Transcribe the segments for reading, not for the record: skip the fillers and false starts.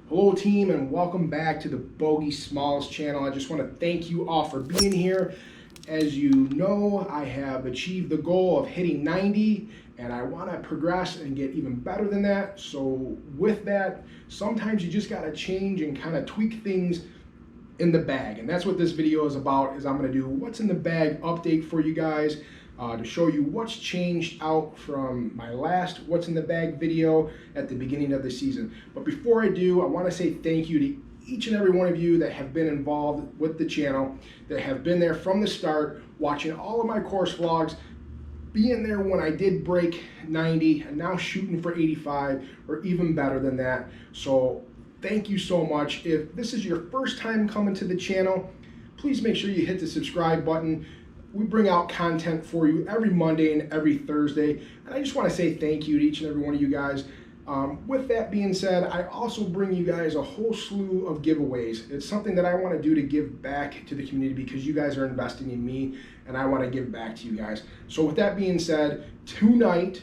Hello team, and welcome back to the Bogey Smalls channel. I just want to thank you all for being here. As you know, I have achieved the goal of hitting 90 and I want to progress and get even better than that. So with that, sometimes you just got to change and kind of tweak things in the bag, and that's what this video is about. Is I'm going to do what's in the bag update for you guys to show you what's changed out from my last what's in the bag video at the beginning of the season. But before I do, I want to say thank you to each and every one of you that have been involved with the channel, that have been there from the start, watching all of my course vlogs, being there when I did break 90 and now shooting for 85 or even better than that. So thank you so much. If this is your first time coming to the channel, please make sure you hit the subscribe button. We bring out content for you every Monday and every Thursday, and I just want to say thank you to each and every one of you guys. With that being said, I also bring you guys a whole slew of giveaways. It's something that I want to do to give back to the community because you guys are investing in me and I want to give back to you guys. So with that being said, tonight,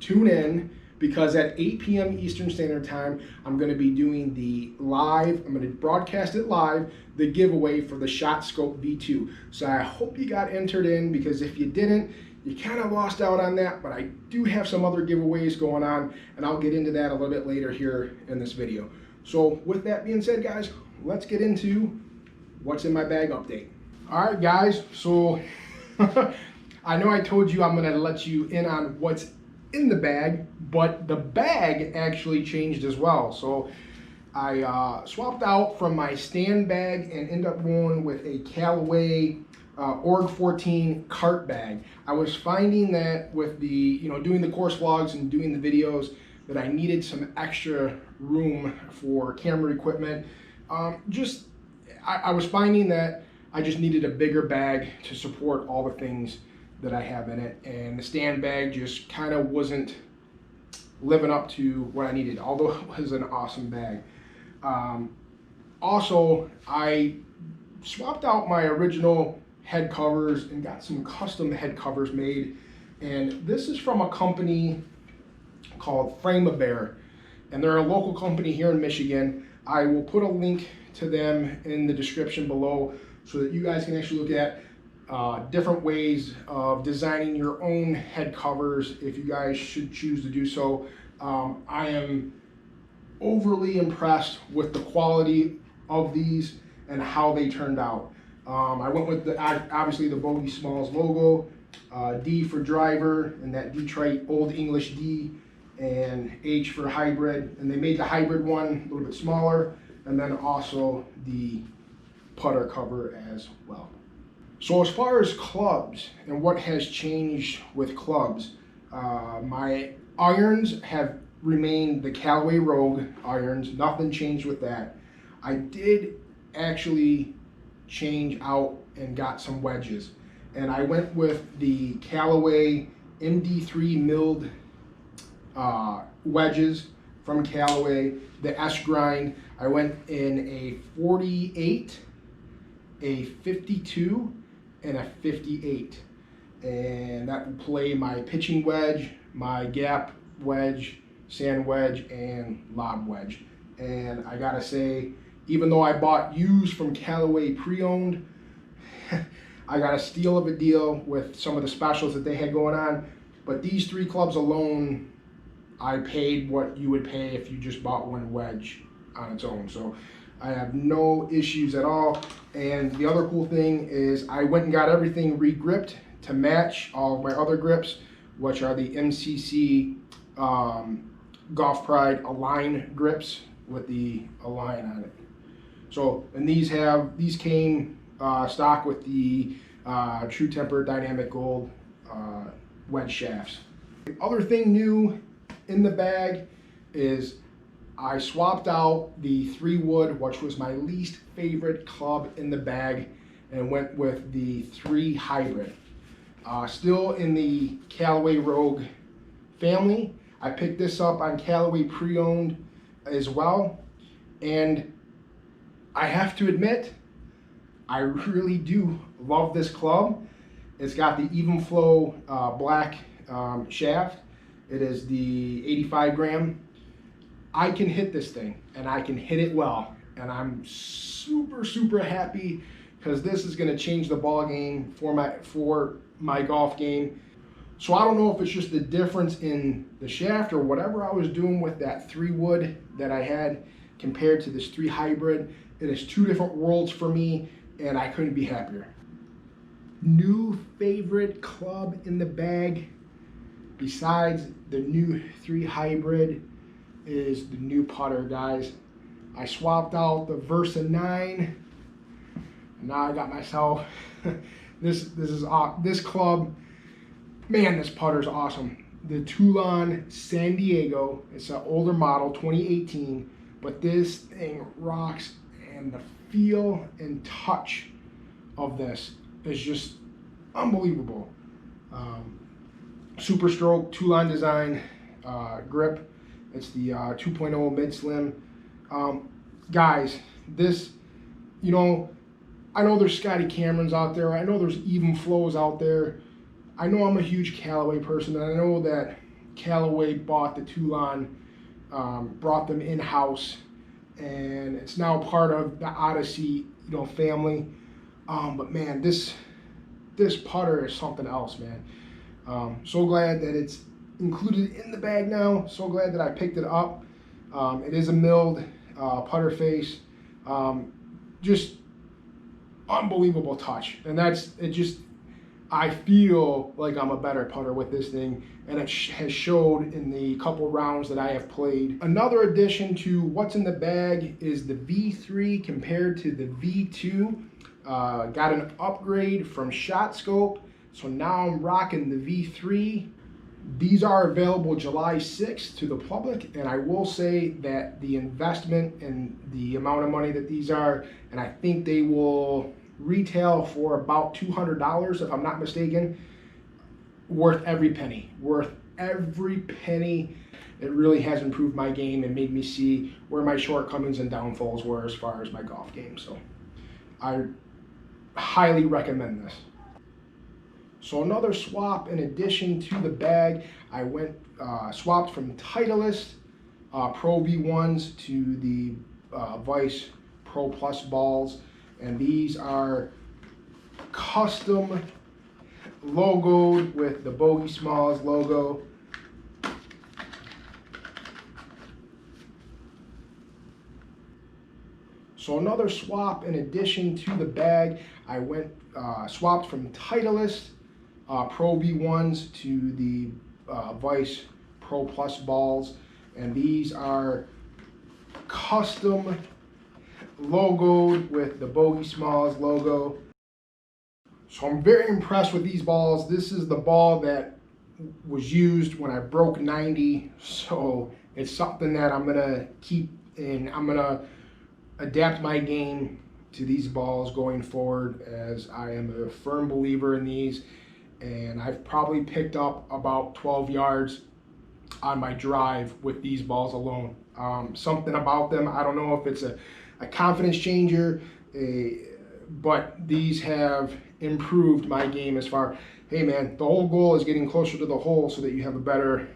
tune in, because at 8 p.m. Eastern Standard Time, I'm going to be doing I'm going to broadcast it live, the giveaway for the ShotScope V2. So I hope you got entered in, because if you didn't, you kind of lost out on that, but I do have some other giveaways going on, and I'll get into that a little bit later here in this video. So with that being said, guys, let's get into what's in my bag update. All right, guys, so I know I told you I'm going to let you in on what's in the bag, but the bag actually changed as well. So I swapped out from my stand bag and ended up going with a Callaway Org 14 cart bag. I was finding that with the doing the course vlogs and doing the videos that I needed some extra room for camera equipment. I was finding that I just needed a bigger bag to support all the things that I have in it, and the stand bag just kind of wasn't living up to what I needed, although it was an awesome bag. Also, I swapped out my original head covers and got some custom head covers made, and this is from a company called Frame-A-Bear, and they're a local company here in Michigan. I will put a link to them in the description below so that you guys can actually look at different ways of designing your own head covers if you guys should choose to do so. I am overly impressed with the quality of these and how they turned out. I went with obviously the Bogey Smalls logo, D for driver, and that Detroit Old English D, and H for hybrid, and they made the hybrid one a little bit smaller, and then also the putter cover as well. So as far as clubs and what has changed with clubs, my irons have remained the Callaway Rogue irons. Nothing changed with that. I did actually change out and got some wedges, and I went with the Callaway MD3 milled wedges from Callaway, the S-Grind. I went in a 48, a 52, and a 58, and that will play my pitching wedge, my gap wedge, sand wedge, and lob wedge. And I gotta say, even though I bought used from Callaway pre-owned, I got a steal of a deal with some of the specials that they had going on. But these three clubs alone, I paid what you would pay if you just bought one wedge on its own. So I have no issues at all. And the other cool thing is I went and got everything re-gripped to match all of my other grips, which are the MCC Golf Pride Align grips with the Align on it. So, and these came stock with the True Temper Dynamic Gold wedge shafts. The other thing new in the bag is I swapped out the 3-wood, which was my least favorite club in the bag, and went with the 3 hybrid. Still in the Callaway Rogue family. I picked this up on Callaway pre-owned as well, and I have to admit, I really do love this club. It's got the Even Flow black shaft. It is the 85 gram. I can hit this thing, and I can hit it well, and I'm super happy because this is going to change the ball game for my golf game. So I don't know if it's just the difference in the shaft or whatever I was doing with that 3 wood that I had compared to this 3 hybrid. It is 2 different worlds for me, and I couldn't be happier. New favorite club in the bag besides the new 3 hybrid is the new putter, guys. I swapped out the Versa 9, and now I got myself this club. Man, this putter is awesome. The Toulon San Diego. It's an older model, 2018, but this thing rocks, and the feel and touch of this is just unbelievable. Super stroke Toulon design grip. It's the 2.0 mid slim. Guys, this, you know, I know there's Scotty Camerons out there. I know there's Even Flows out there. I know I'm a huge Callaway person, and I know that Callaway bought the Toulon, brought them in-house, and it's now part of the Odyssey, family. But man, this putter is something else, man. So glad that it's included in the bag now. So glad that I picked it up. It is a milled putter face. Just unbelievable touch, and I feel like I'm a better putter with this thing, and it has showed in the couple rounds that I have played. Another addition to what's in the bag is the V3 compared to the V2. Got an upgrade from ShotScope, so now I'm rocking the V3. These are available July 6th to the public, and I will say that the investment and the amount of money that these are, and I think they will retail for about $200 if I'm not mistaken, worth every penny. Worth every penny. It really has improved my game and made me see where my shortcomings and downfalls were as far as my golf game. So I highly recommend this. So another swap in addition to the bag, I went swapped from Titleist Pro V1s to the Vice Pro Plus balls, and these are custom logoed with the Bogey Smalls logo. So another swap in addition to the bag, I went swapped from Titleist Pro V1s to the Vice Pro Plus balls, and these are custom logoed with the Bogey Smalls logo. So I'm very impressed with these balls. This is the ball that was used when I broke 90, so it's something that I'm gonna keep, and I'm gonna adapt my game to these balls going forward, as I am a firm believer in these, and I've probably picked up about 12 yards on my drive with these balls alone. Something about them, I don't know if it's a confidence changer, but these have improved my game as far, hey man, the whole goal is getting closer to the hole so that you have a better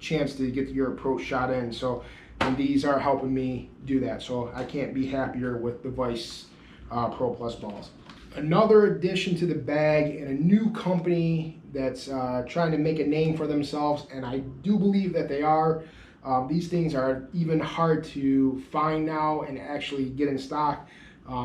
chance to get your approach shot in. So, and these are helping me do that. So I can't be happier with the Vice Pro Plus balls. Another addition to the bag, and a new company that's trying to make a name for themselves, and I do believe that they are. These things are even hard to find now and actually get in stock.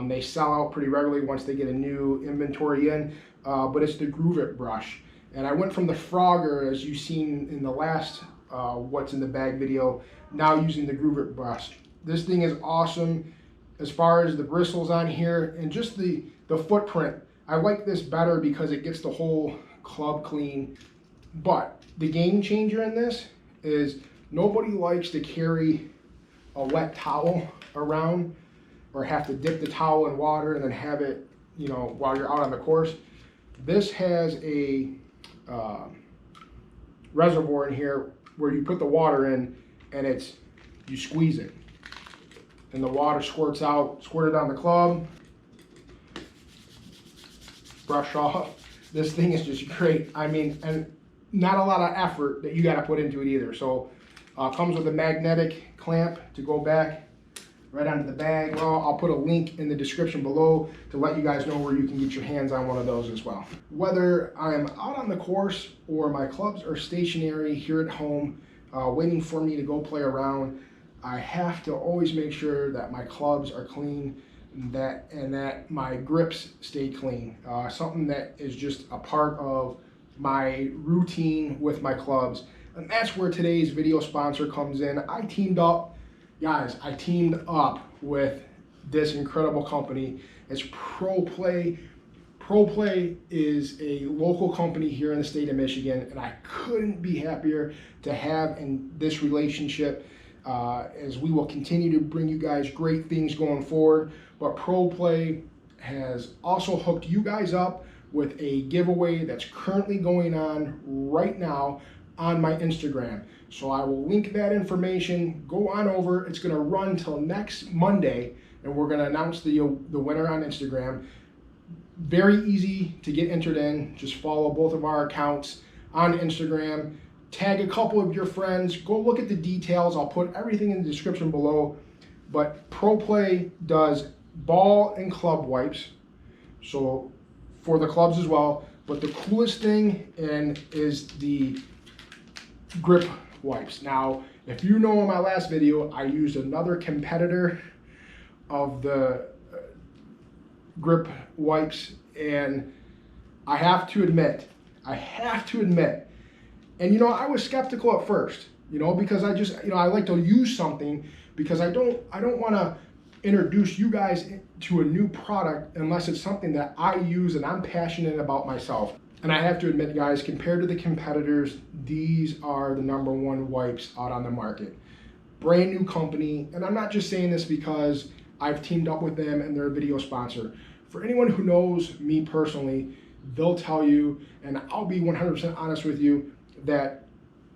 They sell out pretty regularly once they get a new inventory in, but it's the Groove It brush. And I went from the Frogger, as you've seen in the last What's in the Bag video, now using the Groove It brush. This thing is awesome as far as the bristles on here and just the footprint. I like this better because it gets the whole club clean. But the game changer in this is nobody likes to carry a wet towel around or have to dip the towel in water and then have it, while you're out on the course. This has a reservoir in here where you put the water in, and you squeeze it, and the water squirted on the club, brush off. This thing is just great. I mean, and not a lot of effort that you got to put into it either. So Comes with a magnetic clamp to go back right onto the bag. Well, I'll put a link in the description below to let you guys know where you can get your hands on one of those as well. Whether I'm out on the course or my clubs are stationary here at home, waiting for me to go play around, I have to always make sure that my clubs are clean and that my grips stay clean. Something that is just a part of my routine with my clubs. And that's where today's video sponsor comes in. I teamed up with this incredible company. It's ProPlay. ProPlay is a local company here in the state of Michigan, and I couldn't be happier to have in this relationship as we will continue to bring you guys great things going forward. But ProPlay has also hooked you guys up with a giveaway that's currently going on right now on my Instagram. So I will link that information. Go on over. It's going to run till next Monday, and we're going to announce the winner on Instagram. Very easy to get entered in. Just follow both of our accounts on Instagram. Tag a couple of your friends. Go look at the details. I'll put everything in the description below. But ProPlay does ball and club wipes, so for the clubs as well. But the coolest thing is the grip wipes. Now, if you know in my last video, I used another competitor of the grip wipes, and I have to admit, and you know, I was skeptical at first, you know, because I like to use something because I don't want to introduce you guys to a new product unless it's something that I use and I'm passionate about myself. And I have to admit, guys, compared to the competitors, these are the #1 wipes out on the market. Brand new company, and I'm not just saying this because I've teamed up with them and they're a video sponsor. For anyone who knows me personally, they'll tell you, and I'll be 100% honest with you, that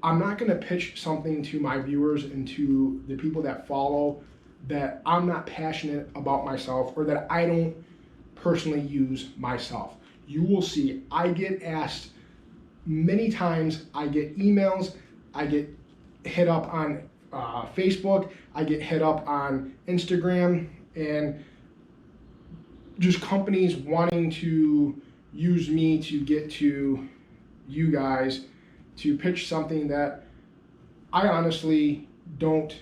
I'm not going to pitch something to my viewers and to the people that follow that I'm not passionate about myself or that I don't personally use myself. You will see, I get asked many times, I get emails, I get hit up on Facebook, I get hit up on Instagram, and just companies wanting to use me to get to you guys to pitch something that I honestly don't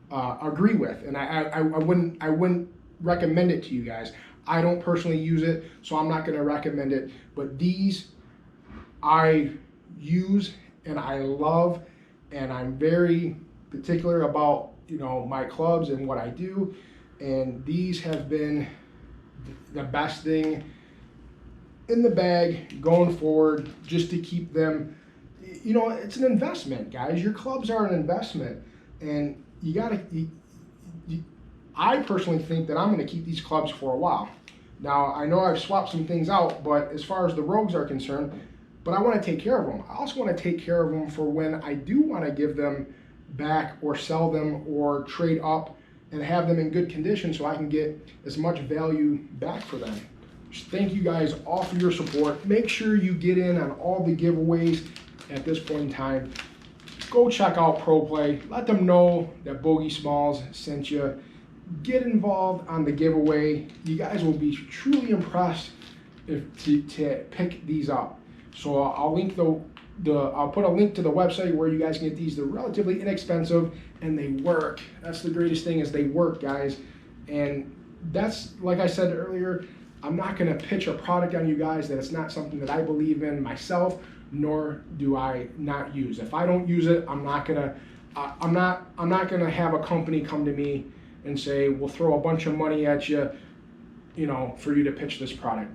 agree with, and I wouldn't recommend it to you guys. I don't personally use it, so I'm not going to recommend it. But these I use and I love, and I'm very particular about, you know, my clubs and what I do. And these have been the best thing in the bag going forward, just to keep them. You know, it's an investment, guys. Your clubs are an investment, and you gotta. I personally think that I'm going to keep these clubs for a while. Now, I know I've swapped some things out, but as far as the Rogues are concerned, but I want to take care of them. I also want to take care of them for when I do want to give them back or sell them or trade up and have them in good condition so I can get as much value back for them. Just thank you guys all for your support. Make sure you get in on all the giveaways at this point in time. Go check out ProPlay. Let them know that Bogey Smalls sent you. Get involved on the giveaway. You guys will be truly impressed to pick these up. So I'll link I'll put a link to the website where you guys can get these. They're relatively inexpensive and they work. That's the greatest thing, is they work, guys. And that's, like I said earlier, I'm not going to pitch a product on you guys that it's not something that I believe in myself, nor do I not use. If I don't use it, I'm not gonna have a company come to me and say, we'll throw a bunch of money at you, you know, for you to pitch this product.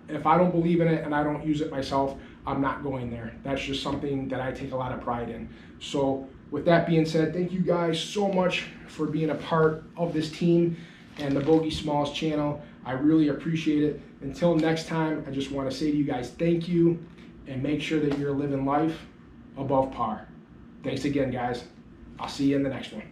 If I don't believe in it and I don't use it myself, I'm not going there. That's just something that I take a lot of pride in. So with that being said, thank you guys so much for being a part of this team and the Bogey Smalls channel. I really appreciate it. Until next time, I just want to say to you guys, thank you, and make sure that you're living life above par. Thanks again, guys. I'll see you in the next one.